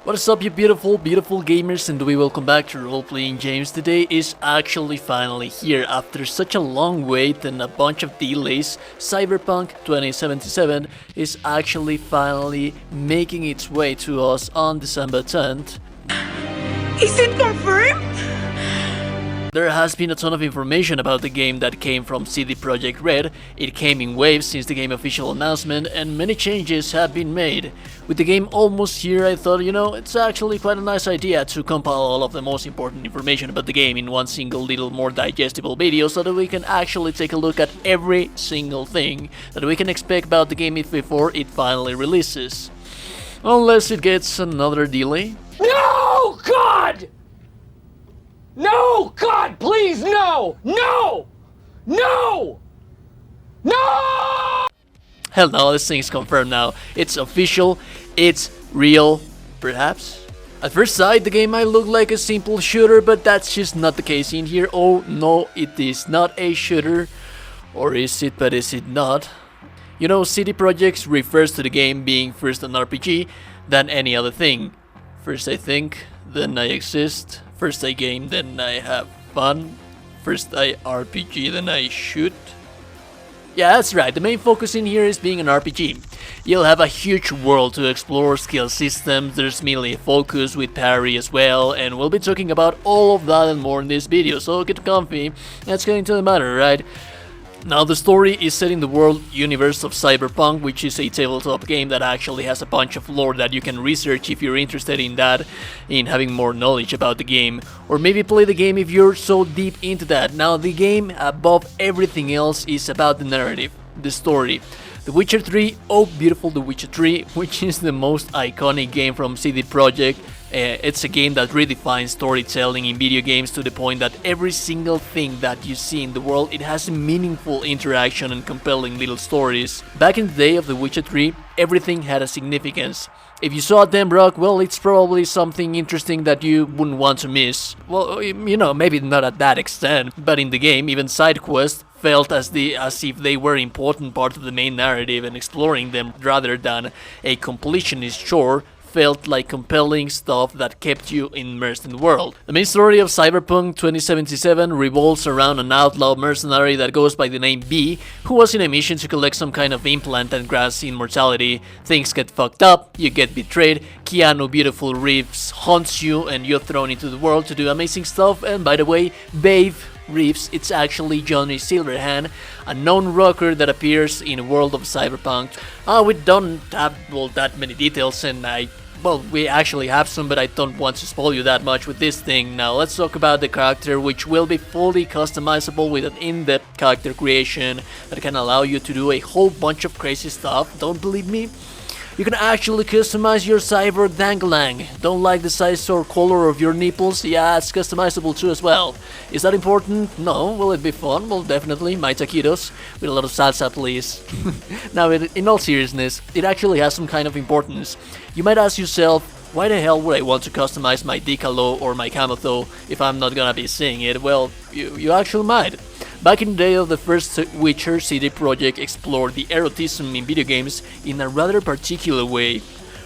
What is up, you beautiful gamers, and we welcome back to Role-Playing James. Today is actually finally here. After such a long wait and a bunch of delays, Cyberpunk 2077 is actually finally making its way to us on December 10th. Is it confirmed? There has been a ton of information about the game that came from CD Projekt Red. It came in waves since the game official announcement, and many changes have been made. With the game almost here, I thought, it's actually quite a nice idea to compile all of the most important information about the game in one single little more digestible video so that we can actually take a look at every single thing that we can expect about the game before it finally releases. Unless it gets another delay. No! God! No! God, please, no! No! No! No! Hell no, this thing's confirmed now. It's official, it's real, perhaps? At first sight, the game might look like a simple shooter, but that's just not the case in here. Oh no, it is not a shooter. Or is it, but is it not? CD Projekt refers to the game being first an RPG than any other thing. First I think, then I exist. First I game, then I have fun. First I RPG, then I shoot. Yeah, that's right, the main focus in here is being an RPG. You'll have a huge world to explore, skill systems, there's melee focus with parry as well, and we'll be talking about all of that and more in this video, so get comfy. Let's get into the matter, right? Now, the story is set in the world universe of Cyberpunk, which is a tabletop game that actually has a bunch of lore that you can research if you're interested in that, in having more knowledge about the game, or maybe play the game if you're so deep into that. Now, the game, above everything else, is about the narrative, the story. The Witcher 3, oh beautiful The Witcher 3, which is the most iconic game from CD Projekt. It's a game that redefines storytelling in video games to the point that every single thing that you see in the world, it has a meaningful interaction and compelling little stories. Back in the day of The Witcher 3, everything had a significance. If you saw a damn rock, well, it's probably something interesting that you wouldn't want to miss. Well, maybe not at that extent, but in the game, even side quests felt as if they were an important part of the main narrative, and exploring them rather than a completionist chore felt like compelling stuff that kept you immersed in the world. The main story of Cyberpunk 2077 revolves around an outlaw mercenary that goes by the name B, who was in a mission to collect some kind of implant that grants immortality. Things get fucked up, you get betrayed, Keanu Beautiful Reeves haunts you, and you're thrown into the world to do amazing stuff. And by the way, Babe Reeves, it's actually Johnny Silverhand, a known rocker that appears in the world of Cyberpunk. We don't have that many details, and we actually have some, but I don't want to spoil you that much with this thing. Now let's talk about the character, which will be fully customizable with an in-depth character creation that can allow you to do a whole bunch of crazy stuff. Don't believe me? You can actually customize your cyborg dangling. Don't like the size or color of your nipples? Yeah, it's customizable too as well. Is that important? No. Will it be fun? Well, definitely. My taquitos with a lot of salsa, please. Now, in all seriousness, it actually has some kind of importance. You might ask yourself, why the hell would I want to customize my Decalo or my Camotho if I'm not gonna be seeing it? Well, you actually might. Back in the day of the first Witcher, CD Projekt explored the eroticism in video games in a rather particular way.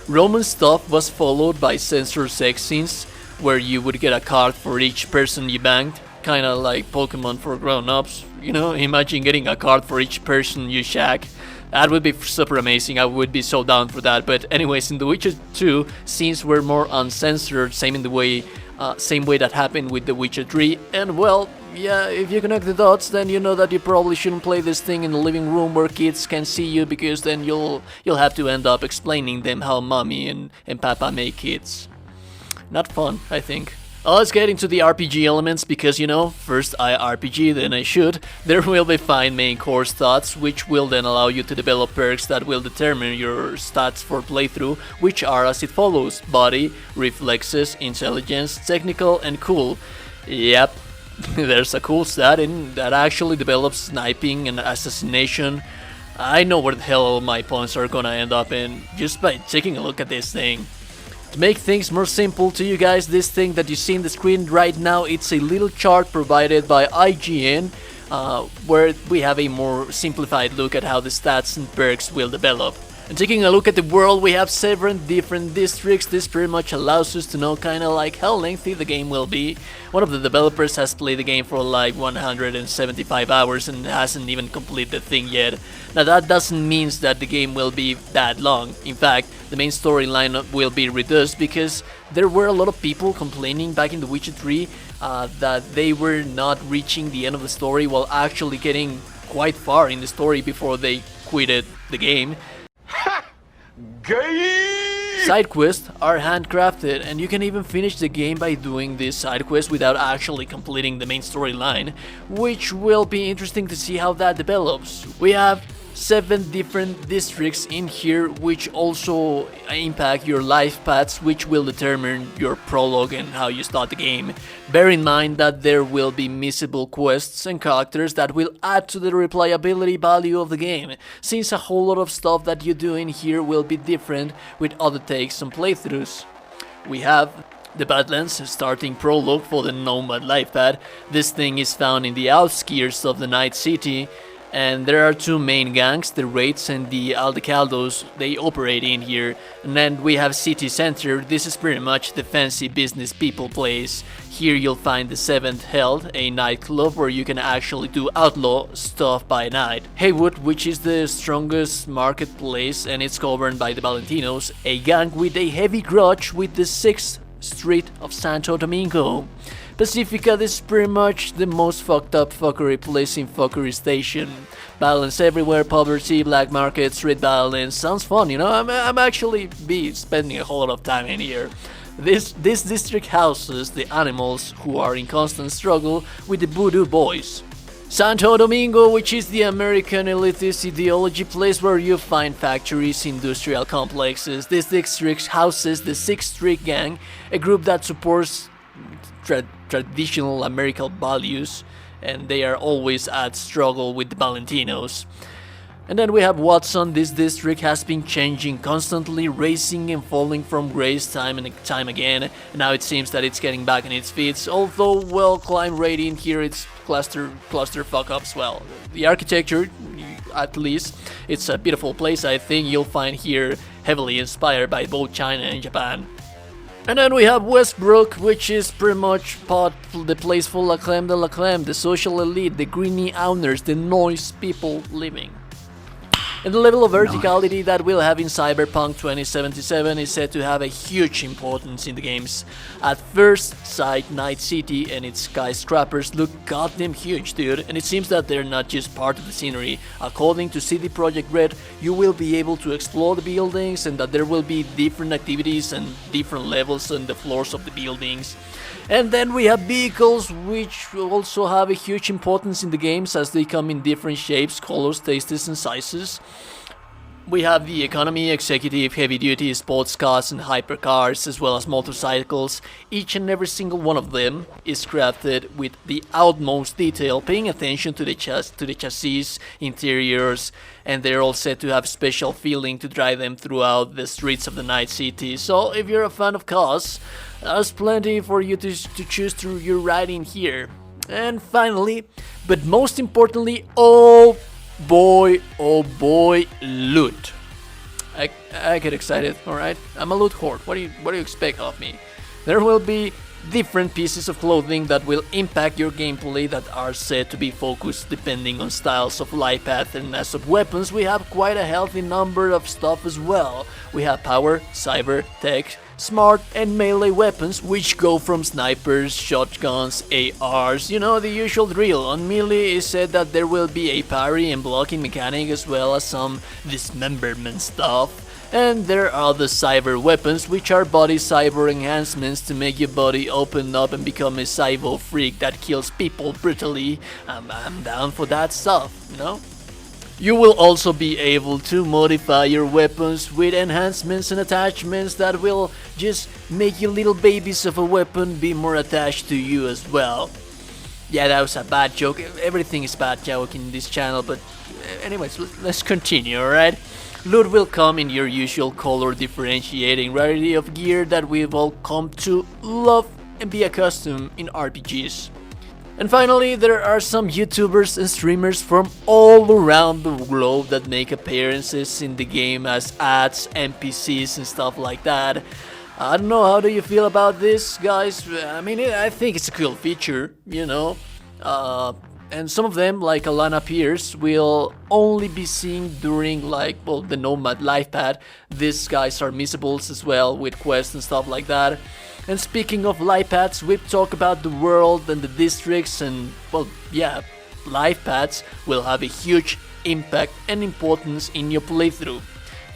Roman stuff was followed by censored sex scenes, where you would get a card for each person you banged, kinda like Pokemon for grown-ups. Imagine getting a card for each person you shag. That would be super amazing, I would be so down for that. But anyways, in The Witcher 2, scenes were more uncensored, same way that happened with The Witcher 3, and well, yeah, if you connect the dots, then you know that you probably shouldn't play this thing in the living room where kids can see you, because then you'll have to end up explaining them how mommy and papa make kids. Not fun, I think. Let's get into the RPG elements, because first I RPG, then I shoot. There will be 5 main core stats, which will then allow you to develop perks that will determine your stats for playthrough, which are as it follows: body, reflexes, intelligence, technical, and cool. Yep, there's a cool stat in that actually develops sniping and assassination. I know where the hell all my points are gonna end up in just by taking a look at this thing. To make things more simple to you guys, this thing that you see on the screen right now, it's a little chart provided by IGN, where we have a more simplified look at how the stats and perks will develop. And taking a look at the world, we have 7 different districts. This pretty much allows us to know kinda like how lengthy the game will be. One of the developers has played the game for like 175 hours and hasn't even completed the thing yet. Now that doesn't mean that the game will be that long. In fact, the main storyline will be reduced because there were a lot of people complaining back in The Witcher 3 that they were not reaching the end of the story while actually getting quite far in the story before they quitted the game. Side quests are handcrafted, and you can even finish the game by doing this side quest without actually completing the main storyline, which will be interesting to see how that develops. We have 7 different districts in here which also impact your life paths, which will determine your prologue and how you start the game. Bear in mind that there will be missable quests and characters that will add to the replayability value of the game, since a whole lot of stuff that you do in here will be different with other takes and playthroughs. We have the Badlands starting prologue for the Nomad life path. This thing is found in the outskirts of the Night City, and there are 2 main gangs, the Raids and the Aldecaldos. They operate in here. And then we have City Center. This is pretty much the fancy business people place. Here you'll find the 7th Held, a nightclub where you can actually do outlaw stuff by night. Haywood, which is the strongest marketplace, and it's governed by the Valentinos, a gang with a heavy grudge with the 6th Street of Santo Domingo. Pacifica, this is pretty much the most fucked up fuckery place in Fuckery Station. Violence everywhere, poverty, black market, street violence. Sounds fun, you know? I'm actually be spending a whole lot of time in here. This district houses the animals who are in constant struggle with the Voodoo Boys. Santo Domingo, which is the American elitist ideology place where you find factories, industrial complexes. This district houses the 6th Street Gang, a group that supports traditional American values, and they are always at struggle with the Valentinos. And then we have Watson. This district has been changing constantly, raising and falling from grace time and time again, and now it seems that it's getting back on its feet, although well climb rating here it's cluster fuck ups. Well, the architecture, at least, it's a beautiful place. I think you'll find here heavily inspired by both China and Japan. And then we have Westbrook, which is pretty much the place for la creme de la creme, the social elite, the greeny owners, the noise people living. And the level of verticality that we'll have in Cyberpunk 2077 is said to have a huge importance in the games. At first sight, Night City and its skyscrapers look goddamn huge, dude, and it seems that they're not just part of the scenery. According to CD Projekt Red, you will be able to explore the buildings and that there will be different activities and different levels on the floors of the buildings. And then we have vehicles, which also have a huge importance in the games as they come in different shapes, colors, tastes and sizes. We have the economy, executive, heavy duty, sports cars and hypercars, as well as motorcycles. Each and every single one of them is crafted with the utmost detail, paying attention to the chassis, interiors, and they're all said to have special feeling to drive them throughout the streets of the Night City. So if you're a fan of cars, there's plenty for you to choose through your ride in here. And finally, but most importantly, oh boy, loot. I get excited, alright? I'm a loot horde. What do you expect of me? There will be different pieces of clothing that will impact your gameplay that are said to be focused depending on styles of life path, and as of weapons we have quite a healthy number of stuff as well. We have power, cyber, tech, smart and melee weapons, which go from snipers, shotguns, ARs, you know, the usual drill. On melee is said that there will be a parry and blocking mechanic as well as some dismemberment stuff. And there are the cyber weapons, which are body cyber enhancements to make your body open up and become a cyber freak that kills people brutally. I'm down for that stuff, you know? You will also be able to modify your weapons with enhancements and attachments that will just make your little babies of a weapon be more attached to you as well. Yeah, that was a bad joke. Everything is bad joke in this channel, but anyways, let's continue, alright? Loot will come in your usual color differentiating variety of gear that we've all come to love and be accustomed in RPGs. And finally, there are some YouTubers and streamers from all around the globe that make appearances in the game as ads, NPCs and stuff like that. I don't know, how do you feel about this, guys? I mean, I think it's a cool feature, you know. And some of them, like Alana Pierce, will only be seen during, like, well, the Nomad life path. These guys are missables as well, with quests and stuff like that. And speaking of life paths, we've talked about the world and the districts, and, well, yeah, life paths will have a huge impact and importance in your playthrough.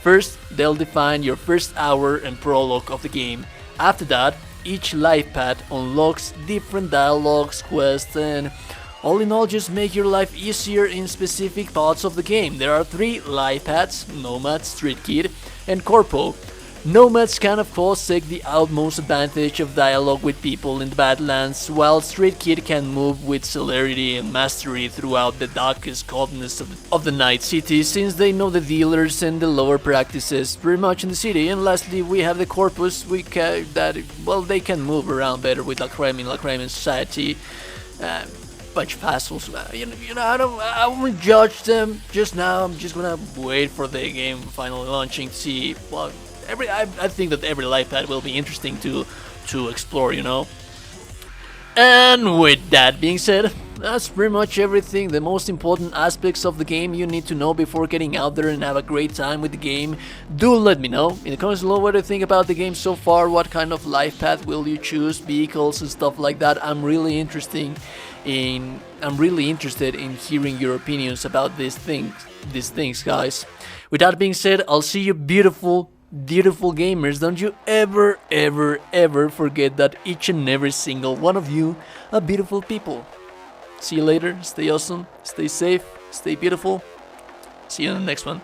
First, they'll define your first hour and prologue of the game. After that, each life path unlocks different dialogues, quests, and all in all, just make your life easier in specific parts of the game. There are 3 life paths: Nomad, Street Kid, and Corpo. Nomads can of course take the utmost advantage of dialogue with people in the Badlands, while Street Kid can move with celerity and mastery throughout the darkest coldness of the night city, since they know the dealers and the lower practices very much in the city. And lastly, we have the Corpus, that, well, they can move around better with La Crime society. Bunch of hassles. I won't judge them just now. I'm just gonna wait for the game finally launching to see. Well, I think that every life path will be interesting to explore, you know. And with that being said, that's pretty much everything. The most important aspects of the game you need to know before getting out there and have a great time with the game. Do let me know in the comments below what you think about the game so far. What kind of life path will you choose, vehicles and stuff like that. I'm really interested in hearing your opinions about these things, guys. With that being said, I'll see you beautiful gamers. Don't you ever forget that each and every single one of you are beautiful people. See you later. Stay awesome, stay safe, stay beautiful. See you in the next one.